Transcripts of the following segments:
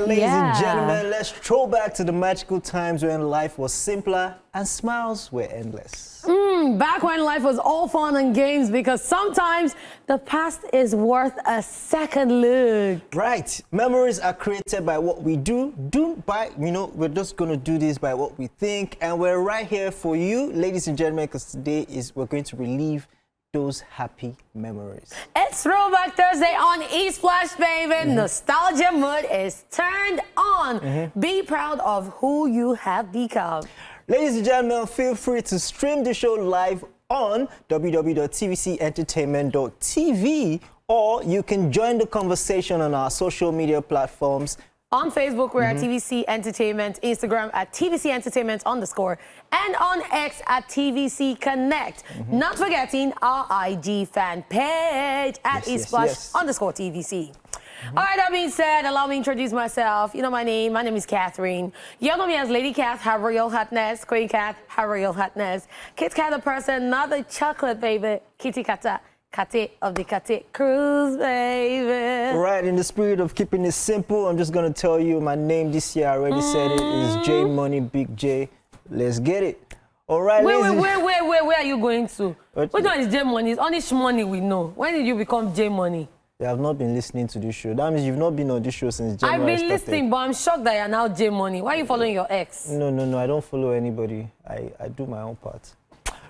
ladies and gentlemen, let's throw back to the magical times when life was simpler and smiles were endless. Back when life was all fun and games, because sometimes the past is worth a second look. Right. Memories are created by what we do by, we're just going to do this by what we think. And we're right here for you, ladies and gentlemen, because today we're going to relive those happy memories. It's Throwback Thursday on ESplash, baby. Nostalgia mood is turned on. Be proud of who you have become. Ladies and gentlemen, feel free to stream the show live on www.tvcentertainment.tv, or you can join the conversation on our social media platforms. On Facebook, we're at TVC Entertainment, Instagram at TVC Entertainment _, and on X at TVC Connect. Not forgetting our IG fan page at ESplash _TVC. All right, that being said, allow me to introduce myself. You know my name. My name is Catherine. You know me as Lady Cat, her real hotness. Queen Cat, her real hotness. Kit Cat, the person, not the chocolate, baby. Kitty Kata. Kate of the Kate Cruise, baby. Right, in the spirit of keeping it simple, I'm just going to tell you my name this year. I already said it is J Money, Big J. Let's get it. All right, where are you going to? Which one is J Money? It's only Shmoney we know. When did you become J Money? You have not been listening to this show. That means you've not been on this show since January. I've been listening, but I'm shocked that you're now J Money. Why are you following your ex? No, I don't follow anybody. I do my own part.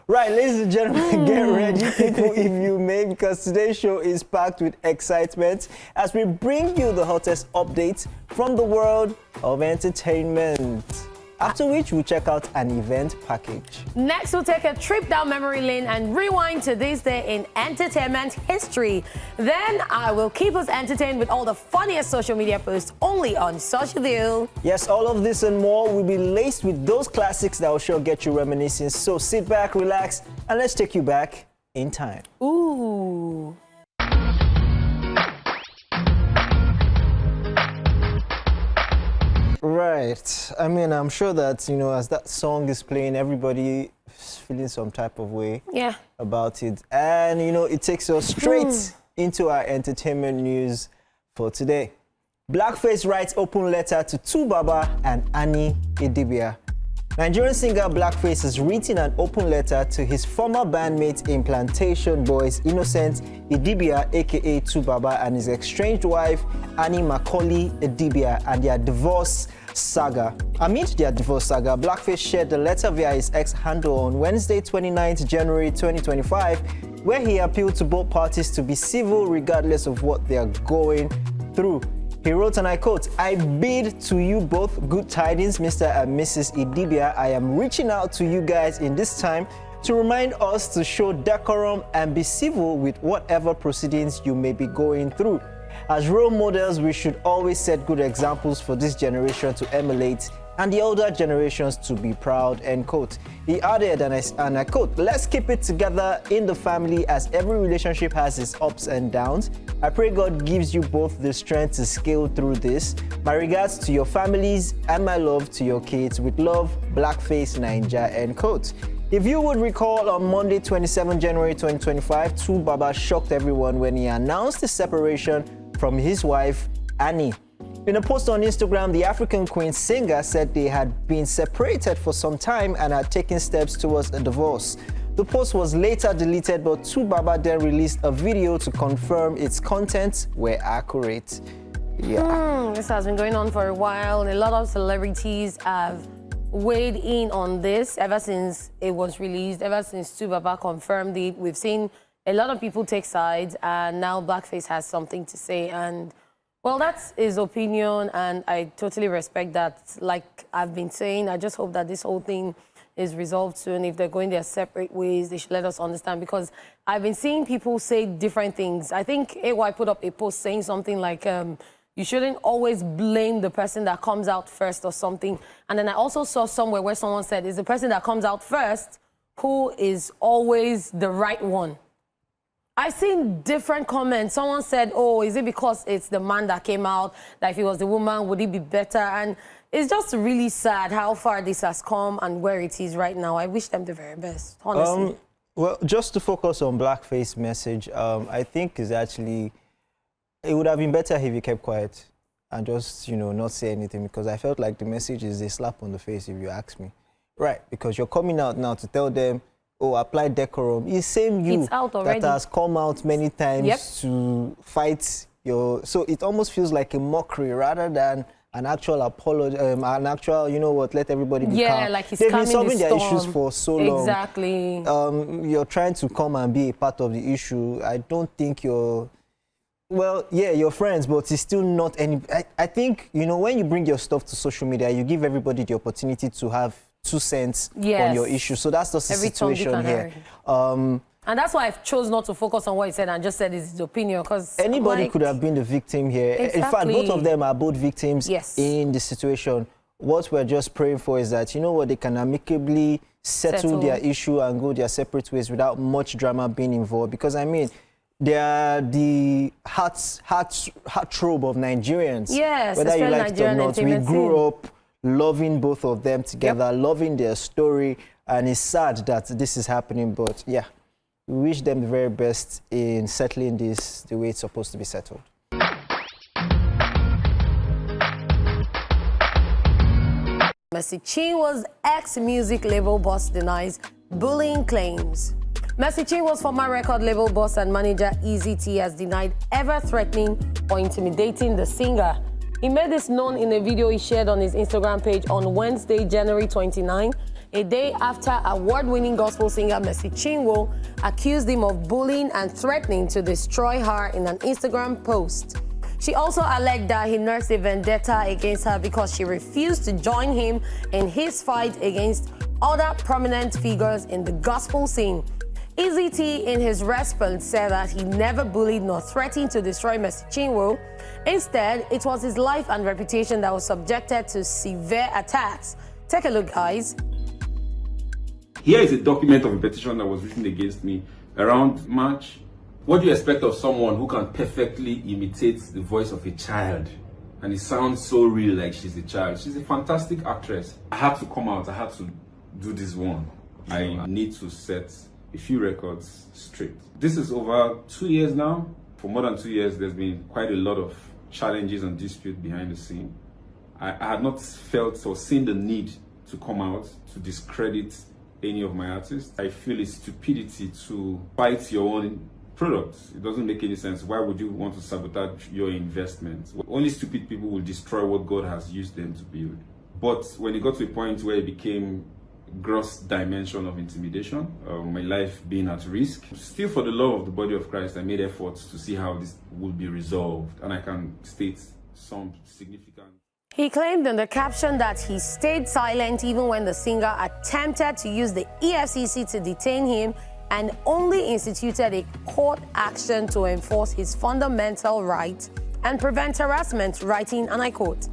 Right, ladies and gentlemen, get ready, people, if you may, because today's show is packed with excitement as we bring you the hottest updates from the world of entertainment. After which, we'll check out an event package. Next, we'll take a trip down memory lane and rewind to this day in entertainment history. Then, I will keep us entertained with all the funniest social media posts only on Social View. Yes, all of this and more will be laced with those classics that will sure get you reminiscing. So sit back, relax, and let's take you back in time. Ooh. Right. I mean, I'm sure that, as that song is playing, everybody is feeling some type of way about it. And, it takes us straight into our entertainment news for today. Blackface writes open letter to Tubaba and Annie Idibia. Nigerian singer Blackface has written an open letter to his former bandmate in Plantation Boys, Innocent Idibia, aka Tubaba, and his estranged wife, Annie Macaulay Idibia, and their divorce saga. Amid their divorce saga, Blackface shared the letter via his X handle on Wednesday, 29th January 2025, where he appealed to both parties to be civil regardless of what they are going through. He wrote, and I quote, "I bid to you both good tidings, Mr. and Mrs. Idibia. I am reaching out to you guys in this time to remind us to show decorum and be civil with whatever proceedings you may be going through. As role models, we should always set good examples for this generation to emulate and the older generations to be proud," end quote. He added, and I quote, "Let's keep it together in the family as every relationship has its ups and downs. I pray God gives you both the strength to scale through this. My regards to your families and my love to your kids. With love, Blackface Ninja," end quote. If you would recall, on Monday, 27 January 2025, Tubaba shocked everyone when he announced his separation from his wife, Annie. In a post on Instagram, the African Queen singer said they had been separated for some time and had taken steps towards a divorce. The post was later deleted, but Tubaba then released a video to confirm its contents were accurate. This has been going on for a while, and a lot of celebrities have weighed in on this ever since it was released, ever since Tubaba confirmed it. We've seen a lot of people take sides, and now Blackface has something to say. And well, that's his opinion, and I totally respect that. Like I've been saying, I just hope that this whole thing is resolved soon. If they're going their separate ways, they should let us understand, because I've been seeing people say different things. I think AY put up a post saying something like, you shouldn't always blame the person that comes out first or something. And then I also saw somewhere where someone said, it's the person that comes out first who is always the right one. I've seen different comments. Someone said, oh, is it because it's the man that came out, that if it was the woman, would it be better? And it's just really sad how far this has come and where it is right now. I wish them the very best, honestly. Well, just to focus on Blackface's message, I think is actually, it would have been better if he kept quiet. and just, you know, not say anything, because I felt like the message is a slap on the face, if you ask me. Right, because you're coming out now to tell them, oh, apply decorum. It's same you that has come out many times to fight your... So it almost feels like a mockery rather than an actual apology, an actual, you know what, let everybody be calm. Like he's They've been solving the their issues for so long. Exactly. You're trying to come and be a part of the issue. I don't think you're... Well, yeah, you're friends, but it's still not any... I think, you know, when you bring your stuff to social media, you give everybody the opportunity to have 2 cents on your issue. So that's just the situation here. And that's why I chose not to focus on what he said and just said his opinion, because anybody could have been the victim here. Exactly. In fact, both of them are both victims in the situation. What we're just praying for is that, you know what, they can amicably settle their issue and go their separate ways without much drama being involved. Because, I mean, they are the heartthrob of Nigerians. Yes, whether you like Nigerian it or not. We grew up loving both of them together, loving their story, and it's sad that this is happening, but yeah, we wish them the very best in settling this the way it's supposed to be settled. Mercy Chinwo's ex-music label boss denies bullying claims. Mercy Chinwo's former record label boss and manager EZT has denied ever threatening or intimidating the singer. He made this known in a video he shared on his Instagram page on Wednesday, January 29, a day after award-winning gospel singer Mercy Chinwo accused him of bullying and threatening to destroy her in an Instagram post. She also alleged that he nursed a vendetta against her because she refused to join him in his fight against other prominent figures in the gospel scene. EZT, in his response, said that he never bullied nor threatened to destroy Mercy Chinwo. Instead, it was his life and reputation that was subjected to severe attacks. Take a look, guys. Here is a document of a petition that was written against me around March. What do you expect of someone who can perfectly imitate the voice of a child? And it sounds so real, like she's a child. She's a fantastic actress. I had to come out. I had to do this one. I need to set a few records straight. This is over 2 years now. For more than 2 years, there's been quite a lot of challenges and dispute behind the scene. I had not felt or seen the need to come out to discredit any of my artists. I feel it's stupidity to fight your own products. It doesn't make any sense. Why would you want to sabotage your investments? Only stupid people will destroy what God has used them to build. But when it got to a point where it became gross dimension of intimidation, my life being at risk, still for the love of the body of Christ, I made efforts to see how this will be resolved, and I can state some significant... He claimed in the caption that he stayed silent even when the singer attempted to use the EFCC to detain him and only instituted a court action to enforce his fundamental right and prevent harassment, writing, and I quote,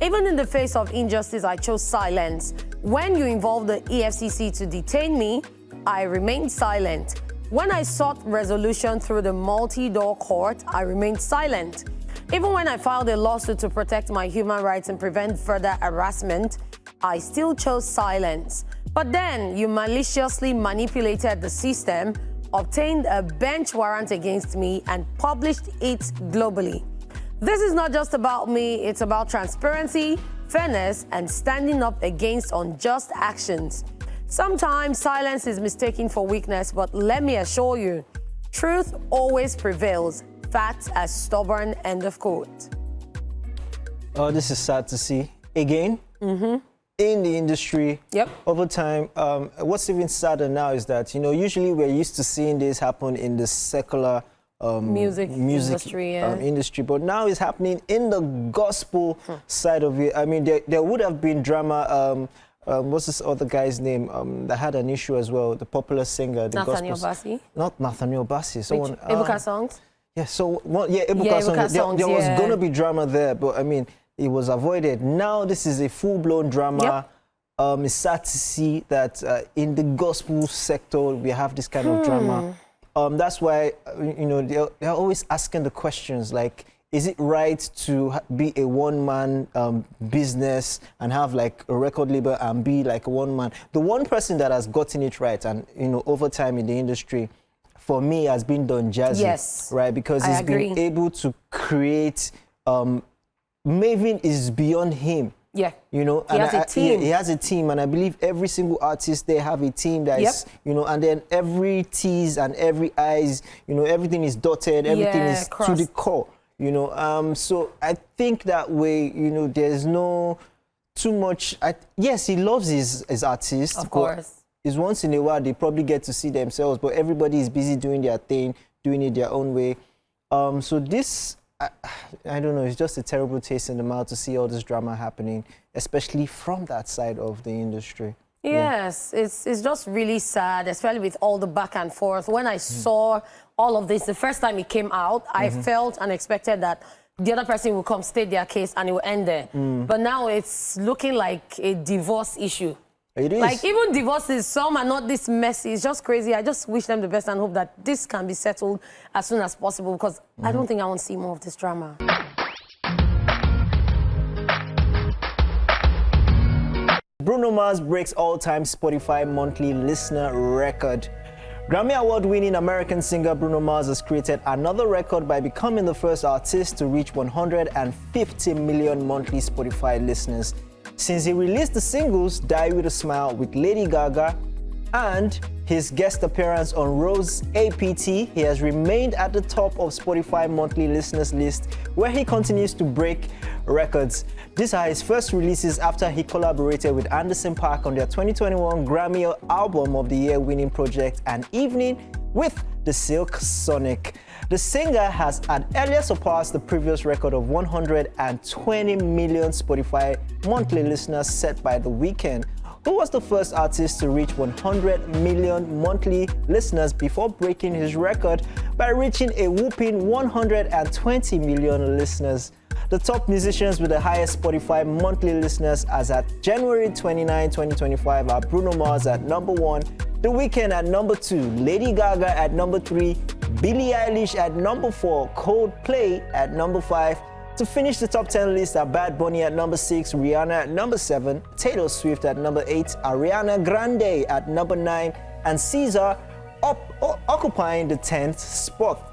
"Even in the face of injustice, I chose silence. When you involved the EFCC to detain me, I remained silent. When I sought resolution through the multi-door court, I remained silent. Even when I filed a lawsuit to protect my human rights and prevent further harassment, I still chose silence. But then you maliciously manipulated the system, obtained a bench warrant against me, and published it globally. This is not just about me, it's about transparency, fairness, and standing up against unjust actions. Sometimes silence is mistaken for weakness, but let me assure you, truth always prevails. Facts are stubborn," end of quote. Oh, this is sad to see. Again, in the industry, over time, what's even sadder now is that, you know, usually we're used to seeing this happen in the secular music industry, but now it's happening in the gospel side of it. I mean, there would have been drama. What's this other guy's name that had an issue as well? The popular singer, the Nathaniel Bassey. Not Nathaniel Bassey. Someone. Ebuka songs. Yeah. So Ebuka songs. There was gonna be drama there, but I mean, it was avoided. Now this is a full-blown drama. It's sad to see that in the gospel sector we have this kind of drama. That's why, you know, they're always asking the questions like, is it right to be a one-man business and have like a record label and be like a one-man? The one person that has gotten it right, and you know, over time in the industry, for me, has been Don Jazzy, right? Because he's been able to create Maven is beyond him. Yeah. You know, he has a team. He has a team, and I believe every single artist they have a team that is, you know, and then every T's and every I's, you know, everything is dotted, everything is to the core. You know, so I think that way, you know, there's no too much. Yes, he loves his artists. Of course. It's once in a while they probably get to see themselves, but everybody is busy doing their thing, doing it their own way. So this, I don't know, it's just a terrible taste in the mouth to see all this drama happening, especially from that side of the industry. Yes, it's just really sad, especially with all the back and forth. When I saw all of this, the first time it came out, I felt and expected that the other person will come state their case and it will end there. But now it's looking like a divorce issue. It is. Like, even divorces, some are not this messy. It's just crazy. I just wish them the best and hope that this can be settled as soon as possible, because I don't think I want to see more of this drama. Bruno Mars breaks all-time Spotify monthly listener record. Grammy Award-winning American singer Bruno Mars has created another record by becoming the first artist to reach 150 million monthly Spotify listeners. Since he released the singles Die With a Smile with Lady Gaga and his guest appearance on Rose APT, he has remained at the top of Spotify monthly listeners list, where he continues to break records. These are his first releases after he collaborated with Anderson .Paak on their 2021 Grammy Album of the Year winning project An Evening with the Silk Sonic. The singer has earlier surpassed the previous record of 120 million Spotify monthly listeners set by The Weeknd, who was the first artist to reach 100 million monthly listeners before breaking his record by reaching a whopping 120 million listeners. The top musicians with the highest Spotify monthly listeners as at January 29, 2025 are Bruno Mars at number 1, The Weeknd at number 2, Lady Gaga at number 3, Billie Eilish at number 4, Coldplay at number 5. To finish the top 10 list are Bad Bunny at number 6, Rihanna at number 7, Taylor Swift at number 8, Ariana Grande at number 9, and Caesar occupying the 10th spot.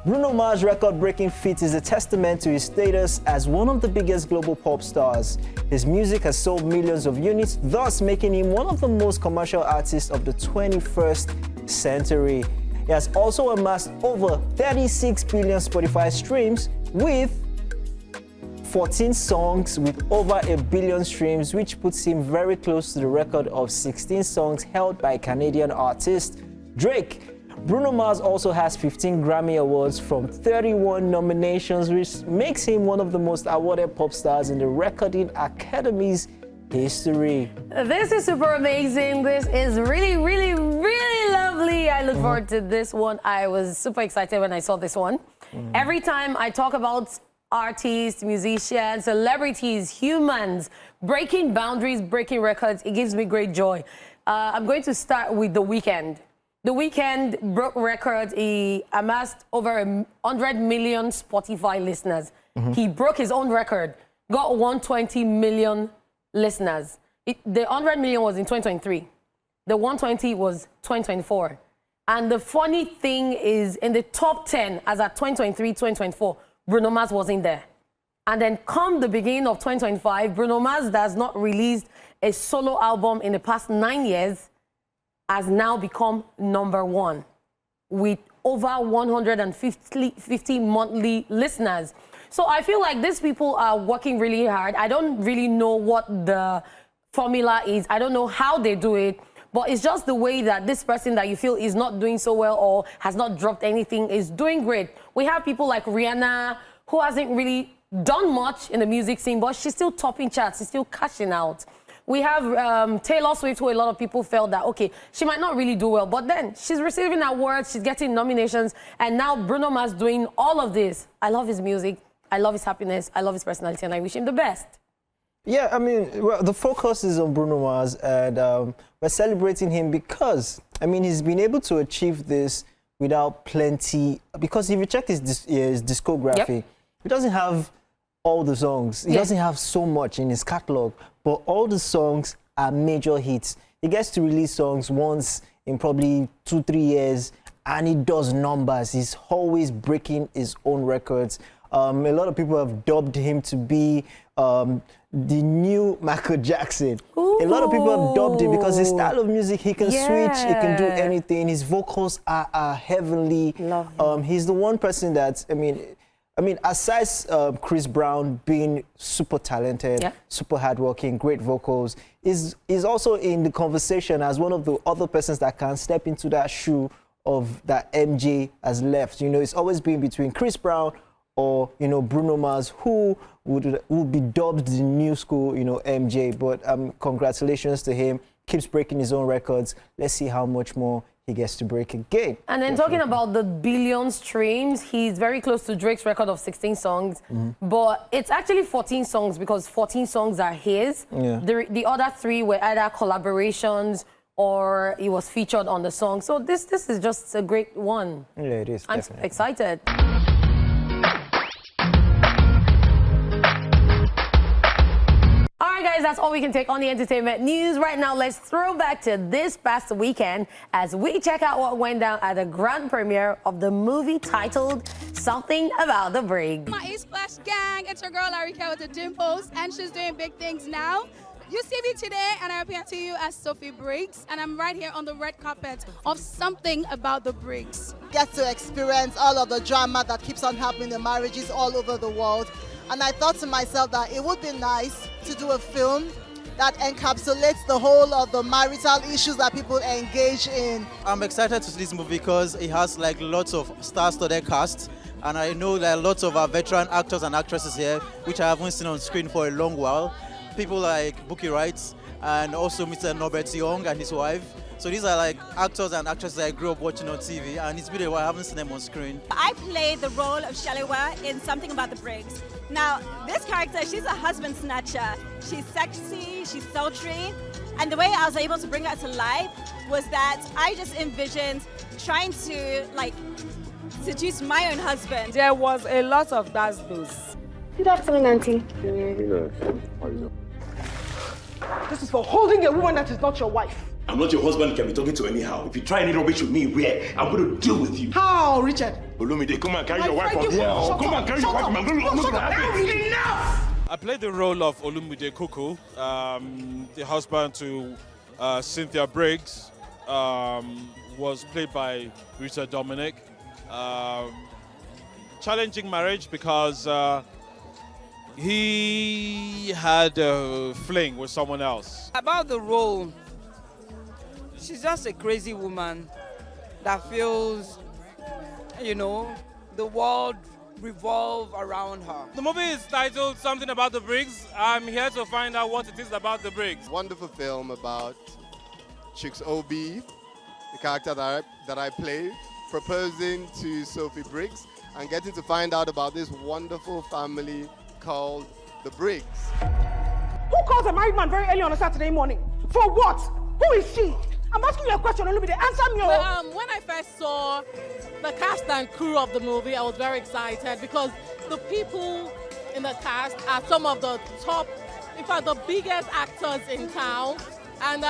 Bruno Mars' record-breaking feat is a testament to his status as one of the biggest global pop stars. His music has sold millions of units, thus making him one of the most commercial artists of the 21st century. He has also amassed over 36 billion Spotify streams with 14 songs with over 1 billion streams, which puts him very close to the record of 16 songs held by Canadian artist Drake. Bruno Mars also has 15 Grammy Awards from 31 nominations, which makes him one of the most awarded pop stars in the Recording Academy's history. This is super amazing. This is really, really, really lovely. I look forward to this one. I was super excited when I saw this one. Every time I talk about artists, musicians, celebrities, humans, breaking boundaries, breaking records, it gives me great joy. I'm going to start with The Weeknd. The Weeknd broke records. He amassed over 100 million Spotify listeners. He broke his own record, got 120 million listeners. The 100 million was in 2023. The 120 was 2024. And the funny thing is, in the top 10, as at 2023, 2024, Bruno Mars wasn't there. And then come the beginning of 2025, Bruno Mars has not released a solo album in the past 9 years, has now become number 1 with over 150 monthly listeners. So I feel like these people are working really hard. I don't really know what the formula is. I don't know how they do it, but it's just the way that this person that you feel is not doing so well or has not dropped anything is doing great. We have people like Rihanna, who hasn't really done much in the music scene, but she's still topping charts. She's still cashing out. We have Taylor Swift, who a lot of people felt that, okay, she might not really do well, but then she's receiving awards, she's getting nominations, and now Bruno Mars doing all of this. I love his music, I love his happiness, I love his personality, and I wish him the best. Yeah, I mean, well, the focus is on Bruno Mars, and we're celebrating him because, I mean, he's been able to achieve this without plenty, because if you check his discography, he doesn't have all the songs. He doesn't have so much in his catalog, but all the songs are major hits. He gets to release songs once in probably 2-3 years, and he does numbers. He's always breaking his own records. A lot of people have dubbed him to be the new Michael Jackson. Ooh. A lot of people have dubbed him because his style of music, he can switch, he can do anything. His vocals are heavenly. Love him. He's the one person that, I mean, aside Chris Brown being super talented, super hardworking, great vocals, is also in the conversation as one of the other persons that can step into that shoe of that MJ has left. You know, it's always been between Chris Brown or, you know, Bruno Mars, who would be dubbed the new school, you know, MJ. But congratulations to him. Keeps breaking his own records. Let's see how much more he gets to break again. And then talking about the billion streams, he's very close to Drake's record of 16 songs. But it's actually 14 songs because 14 songs are his. The other 3 were either collaborations or he was featured on the song. So this is just a great one. Yeah, it is. I'm excited. Guys, that's all we can take on the entertainment news right now. Let's throw back to this past weekend as we check out what went down at the grand premiere of the movie titled Something About the Briggs. My ESplash gang, it's your girl Larika with the dimples, and she's doing big things now. You see me today, and I appear to you as Sophie Briggs, and I'm right here on the red carpet of Something About the Briggs. Get to experience all of the drama that keeps on happening in marriages all over the world. And I thought to myself that it would be nice to do a film that encapsulates the whole of the marital issues that people engage in. I'm excited to see this movie because it has like lots of star-studded cast, and I know there are lots of our veteran actors and actresses here which I haven't seen on screen for a long while. People like Bookie Wright and also Mr. Norbert Young and his wife. So these are like actors and actresses I grew up watching on TV, and it's been a while I haven't seen them on screen. I played the role of Shalewa in Something About the Briggs. Now, this character, she's a husband snatcher. She's sexy, she's sultry, and the way I was able to bring that to life was that I just envisioned trying to like seduce my own husband. There was a lot of those. Good afternoon, Auntie. This is for holding a woman that is not your wife. I'm not your husband, you can be talking to anyhow. If you try any rubbish with me, I'm going to deal with you. How, Richard? Olumide, come and carry your wife up here. Come and carry your wife. I'm going to have it. Enough! I played the role of Olumide Kuku, the husband to Cynthia Briggs, was played by Rita Dominic. Challenging marriage because he had a fling with someone else. About the role, she's just a crazy woman that feels, you know, the world revolve around her. The movie is titled Something About the Briggs. I'm here to find out what it is about the Briggs. Wonderful film about Chicks Obi, the character that I play, proposing to Sophie Briggs and getting to find out about this wonderful family called the Briggs. Who calls a married man very early on a Saturday morning? For what? Who is she? I'm asking you a question, Olumide. Answer me. When I first saw the cast and crew of the movie, I was very excited because the people in the cast are some of the top, in fact, the biggest actors in town. And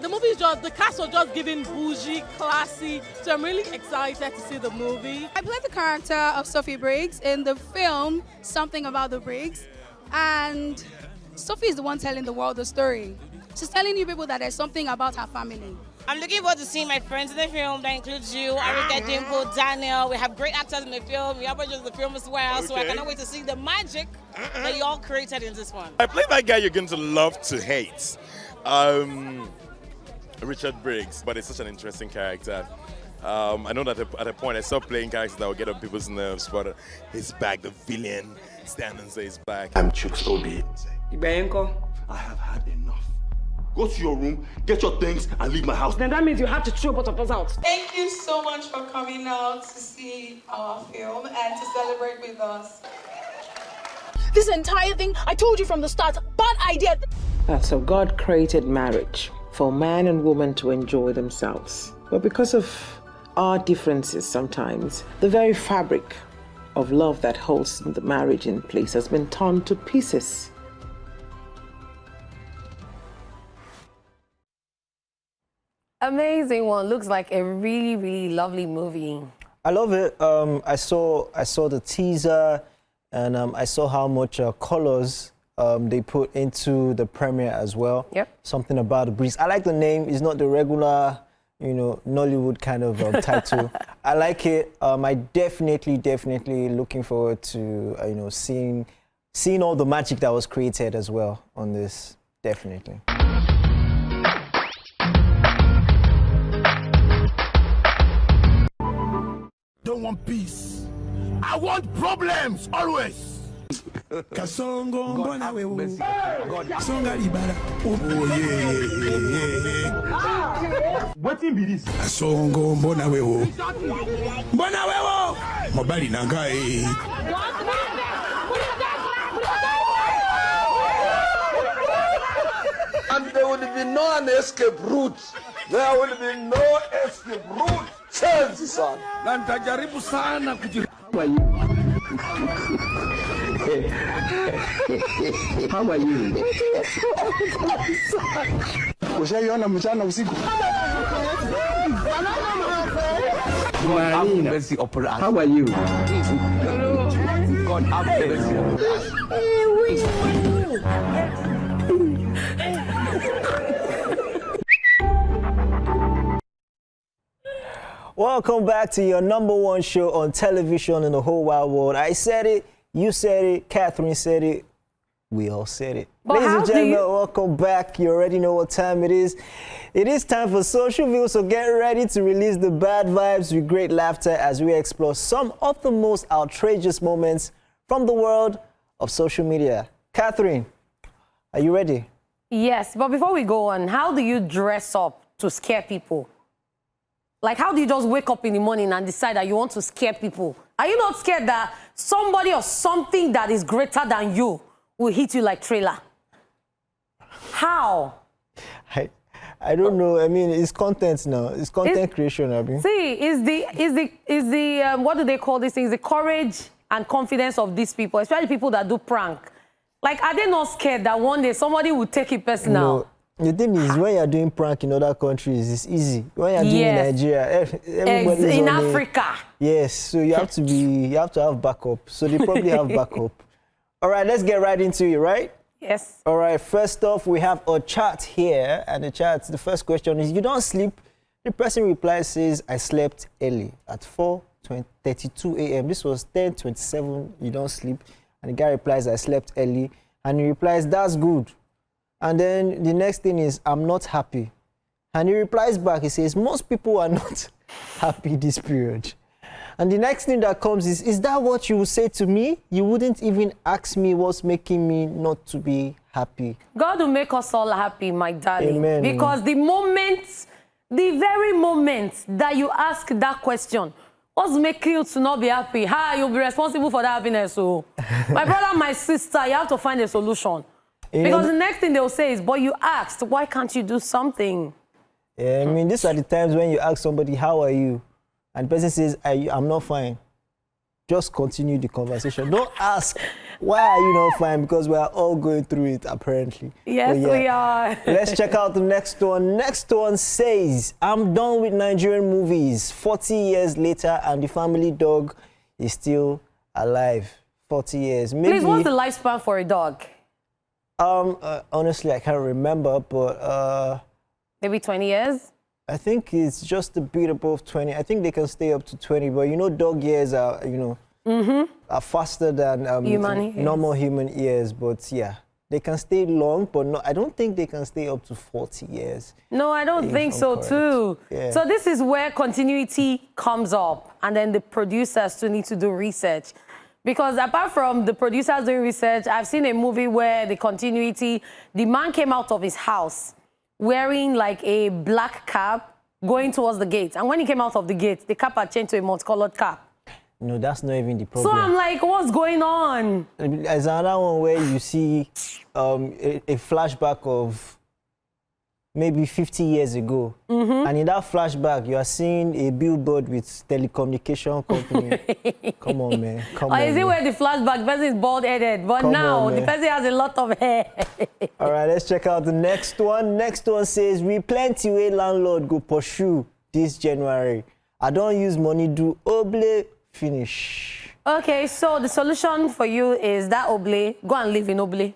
the movie the cast was just giving bougie, classy. So I'm really excited to see the movie. I played the character of Sophie Briggs in the film Something About the Briggs. And Sophie is the one telling the world the story. She's telling you people that there's something about her family. I'm looking forward to seeing my friends in the film. That includes you, Arika, Dimple, Daniel. We have great actors in the film. We have in the film as well. Okay. So I cannot wait to see the magic that you all created in this one. I play that guy you're going to love to hate. Richard Briggs, but it's such an interesting character. I know that at a point I stopped playing characters that would get on people's nerves, but he's back, the villain, stand and say he's back. I'm Chooks Obi. I have had enough. Go to your room, get your things, and leave my house. Then that means you have to throw both of us out. Thank you so much for coming out to see our film and to celebrate with us. This entire thing, I told you from the start, bad idea. So God created marriage for man and woman to enjoy themselves. But because of our differences sometimes, the very fabric of love that holds the marriage in place has been torn to pieces. Amazing one. Looks like a really, really lovely movie. I love it. I saw the teaser. and I saw how much colors they put into the premiere as well. Yep. Something about the breeze. I like the name. It's not the regular, you know, Nollywood kind of title. I like it. I definitely looking forward to you know, seeing all the magic that was created as well on this. Definitely. Don't want peace. I want problems always. Kasongo mbona wewe songa libala oh yeah wetin be this kasongo mbona wewe mobali nangai and there will be no escape route. There will be no escape route. Chance son. Na nitajaribu sana How are you? Ushaiona mchana usiku? God have mercy upon us. How are you? God have mercy upon us. Welcome back to your #1 show on television in the whole wide world. I said it, you said it, Catherine said it, we all said it. But ladies and gentlemen, welcome back. You already know what time it is. It is time for Social View, so get ready to release the bad vibes with great laughter as we explore some of the most outrageous moments from the world of social media. Catherine, are you ready? Yes, but before we go on, how do you dress up to scare people? Like, how do you just wake up in the morning and decide that you want to scare people? Are you not scared that somebody or something that is greater than you will hit you like trailer? How? I don't know. I mean, it's content now. It's content creation, I mean. See, is the what do they call these things? The courage and confidence of these people, especially people that do prank. Like, are they not scared that one day somebody will take it personal? No. The thing is, when you're doing prank in other countries, it's easy. When you're doing in Nigeria, everybody's in Africa. Yes, so you have to have backup. So they probably have backup. All right, let's get right into it, right? Yes. All right, first off, we have a chat here, and the first question is, you don't sleep? The person replies, says, I slept early at 4:32 a.m. This was 10:27, you don't sleep. And the guy replies, I slept early. And he replies, that's good. And then the next thing is, I'm not happy. And he replies back, he says, most people are not happy this period. And the next thing that comes is that what you would say to me? You wouldn't even ask me what's making me not to be happy. God will make us all happy, my darling. Amen. Because the very moment that you ask that question, what's making you to not be happy? You'll be responsible for that happiness. So, my brother, my sister, you have to find a solution. Because the next thing they'll say is, but you asked, why can't you do something? Yeah, I mean, these are the times when you ask somebody, how are you? And the person says, I'm not fine. Just continue the conversation. Don't ask, why are you not fine? Because we are all going through it, apparently. Yes, we are. Let's check out the next one. Next one says, I'm done with Nigerian movies. 40 years later, and the family dog is still alive. 40 years. Maybe, please, what's the lifespan for a dog? Honestly, I can't remember, but maybe 20 years? I think it's just a bit above 20. I think they can stay up to 20, but you know, dog years are, you know, are faster than normal human years. But yeah, they can stay long, but no, I don't think they can stay up to 40 years. No, I don't think so too. Yeah. So this is where continuity comes up, and then the producers still need to do research. Because apart from the producers doing research, I've seen a movie where the man came out of his house wearing like a black cap going towards the gate. And when he came out of the gate, the cap had changed to a multicolored cap. No, that's not even the problem. So I'm like, what's going on? There's another one where you see a flashback of maybe 50 years ago. And in that flashback, you are seeing a billboard with telecommunication company. Come on, man. Come on. Is it where the flashback person is bald-headed? But now, the person has a lot of hair. All right, let's check out the next one. Next one says, we plenty way landlord go pursue this January. I don't use money, do oble finish. Okay, so the solution for you is that Oble, go and live in Oble.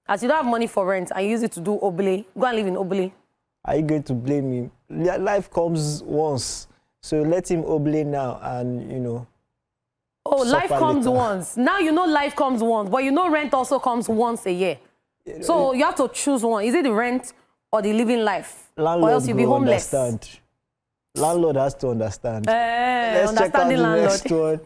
As you don't have money for rent and use it to do Oble, go and live in Oble. Are you going to blame him? Life comes once, so let him Oble now and, you know. Oh, life comes once. Now you know life comes once, but you know rent also comes once a year. So you have to choose one. Is it the rent or the living life? Landlord or else you'll be homeless. Understand. Landlord has to understand. Let's check out the next one.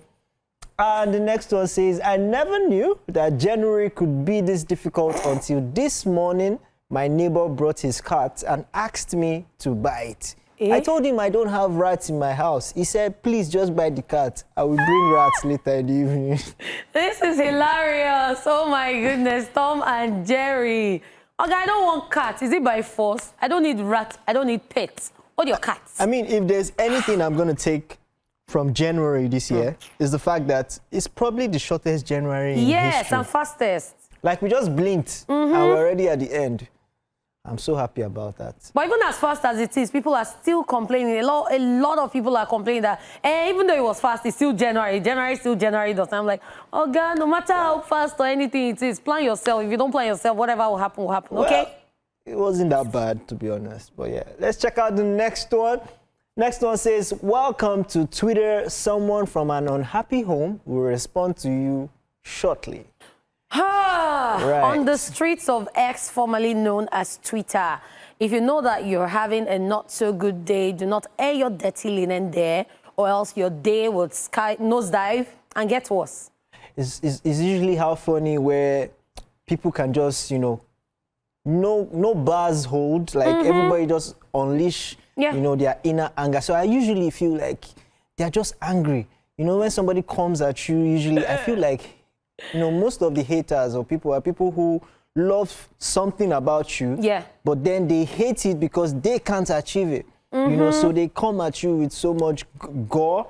And the next one says, I never knew that January could be this difficult until this morning my neighbor brought his cat and asked me to buy it. I told him I don't have rats in my house. He said, please just buy the cat. I will bring rats later in the evening. This is hilarious. Oh my goodness. Tom and Jerry. Okay, I don't want cats. Is it by force? I don't need rats. I don't need pets. What are your cats? I mean, if there's anything I'm going to take from January this year, is the fact that it's probably the shortest January in history. Yes, and fastest. Like, we just blinked and we're already at the end. I'm so happy about that. But even as fast as it is, people are still complaining. A lot of people are complaining that even though it was fast, it's still January. January is still January. I'm like, oh God, no matter how fast or anything it is, plan yourself. If you don't plan yourself, whatever will happen, okay? Well, it wasn't that bad, to be honest. But yeah, let's check out the next one. Next one says, welcome to Twitter. Someone from an unhappy home will respond to you shortly. Right. On the streets of X, formerly known as Twitter, if you know that you're having a not so good day, do not air your dirty linen there, or else your day will nosedive and get worse. It's usually how funny where people can just, you know, no bars hold, like everybody just unleash, you know, their inner anger. So I usually feel like they're just angry. You know, when somebody comes at you, usually I feel like, you know, most of the haters or people are people who love something about you, but then they hate it because they can't achieve it. You know, so they come at you with so much gore.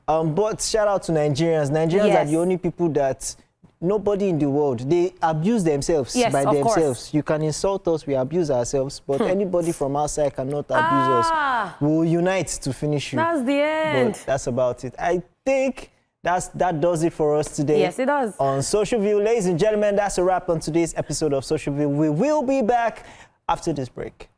But shout out to Nigerians. Nigerians are the only people that nobody in the world, they abuse themselves by themselves. Course. You can insult us, we abuse ourselves, but anybody from outside cannot abuse us. We'll unite to finish you. That's the end. But that's about it. I think that does it for us today. Yes, it does. On Social View, ladies and gentlemen, that's a wrap on today's episode of Social View. We will be back after this break.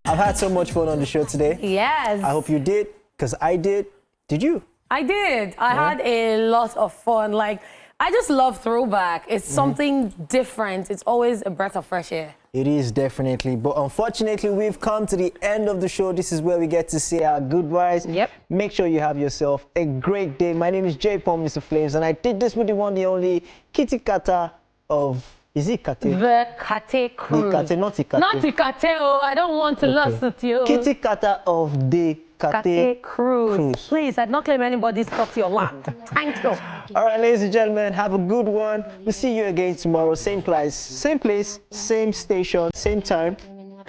I've had so much fun on the show today. Yes. I hope you did, because I did. Did you? I did. I had a lot of fun. Like, I just love throwback. It's something different. It's always a breath of fresh air. It is, definitely. But unfortunately, we've come to the end of the show. This is where we get to say our goodbyes. Yep. Make sure you have yourself a great day. My name is J. Paul, Mr. Flames, and I did this with the one, the only Kitty Kata of... Is it Kate? The Kate crew. The Kate, not the Kate. Not the Kate, oh, I don't want to lose it, you. Kitty Kata of the Kate crew. Please, I'd not claim anybody's talk to your land. Thank you. All right, ladies and gentlemen, have a good one. We'll see you again tomorrow. Same place, same station, same time.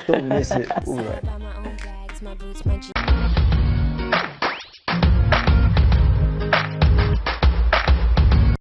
Don't miss it. All right.